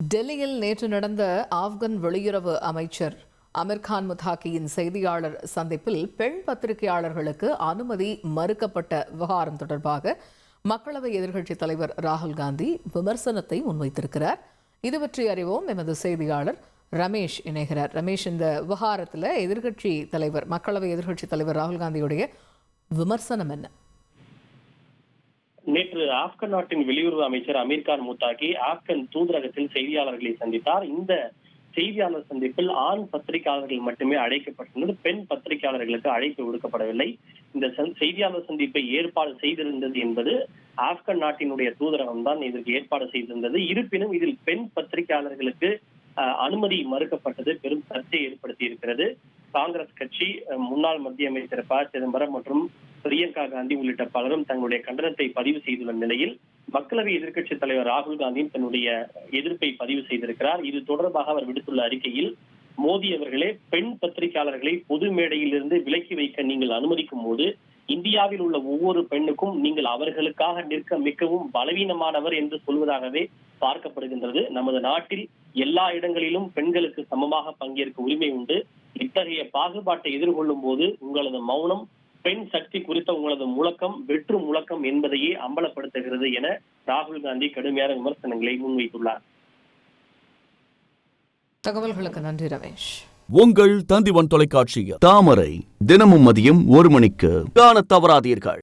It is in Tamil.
டெல்லியில் நேற்று நடந்த ஆப்கன் வெளியுறவு அமைச்சர் அமீர்கான் முத்தாகியின் செய்தியாளர் சந்திப்பில் பெண் பத்திரிகையாளர்களுக்கு அனுமதி மறுக்கப்பட்ட விவகாரம் தொடர்பாக மக்களவை எதிர்க்கட்சித் தலைவர் ராகுல் காந்தி விமர்சனத்தை முன்வைத்திருக்கிறார். இது பற்றி அறிவோம். எமது செய்தியாளர் ரமேஷ் இணைகிறார். ரமேஷ், இந்த விவகாரத்தில் மக்களவை எதிர்க்கட்சித் தலைவர் ராகுல் காந்தியுடைய விமர்சனம் என்ன? நேற்று ஆப்கன் நாட்டின் வெளியுறவு அமைச்சர் அமீர்கான் முத்தாகி ஆப்கன் தூதரகத்தில் செய்தியாளர்களை சந்தித்தார். இந்த செய்தியாளர் சந்திப்பில் ஆண் பத்திரிகையாளர்கள் மட்டுமே அழைக்கப்பட்டிருந்தது. பெண் பத்திரிகையாளர்களுக்கு அழைப்பு விடுக்கப்படவில்லை. இந்த செய்தியாளர் சந்திப்பை ஏற்பாடு செய்திருந்தது என்பது ஆப்கன் நாட்டினுடைய தூதரகம் தான் இதற்கு ஏற்பாடு செய்திருந்தது. இருப்பினும் இதில் பெண் பத்திரிகையாளர்களுக்கு அனுமதி மறுக்கப்பட்டது பெரும் சர்ச்சையை ஏற்படுத்தி இருக்கிறது. காங்கிரஸ் கட்சி முன்னாள் மத்திய அமைச்சர் ப சிதம்பரம் மற்றும் பிரியங்கா காந்தி உள்ளிட்ட பலரும் தங்களுடைய கண்டனத்தை பதிவு செய்துள்ள நிலையில் மக்களவை எதிர்க்கட்சித் தலைவர் ராகுல் காந்தியும் தன்னுடைய எதிர்ப்பை பதிவு செய்திருக்கிறார். இது தொடர்பாக அவர் விடுத்துள்ள அறிக்கையில், மோடி அவர்களே, பெண் பத்திரிகையாளர்களை பொது மேடையில் இருந்து விலக்கி வைக்க நீங்கள் அனுமதிக்கும் போது இந்தியாவில் உள்ள ஒவ்வொரு பெண்ணுக்கும் நீங்கள் அவர்களுக்காக நிற்க மிகவும் பலவீனமானவர் என்று சொல்வதாகவே பார்க்கப்படுகின்றது. நமது நாட்டில் எல்லா இடங்களிலும் பெண்களுக்கு சமமாக பங்கேற்க உரிமை உண்டு. இத்தகைய பாகுபாட்டை எதிர்கொள்ளும் போது உங்களது மௌனம் பெண் சக்தி குறித்த உங்களது முழக்கம் வெற்று முழக்கம் என்பதையே அம்பலப்படுத்துகிறது என ராகுல் காந்தி கடுமையான விமர்சனங்களை முன்வைத்துள்ளார். தகவல்களுக்கு நன்றி ரமேஷ். உங்கள் தந்திவன் தொலைக்காட்சியில் தாமரை தினமும் மதியம் 1 மணிக்கு காணத் தவறாதீர்கள்.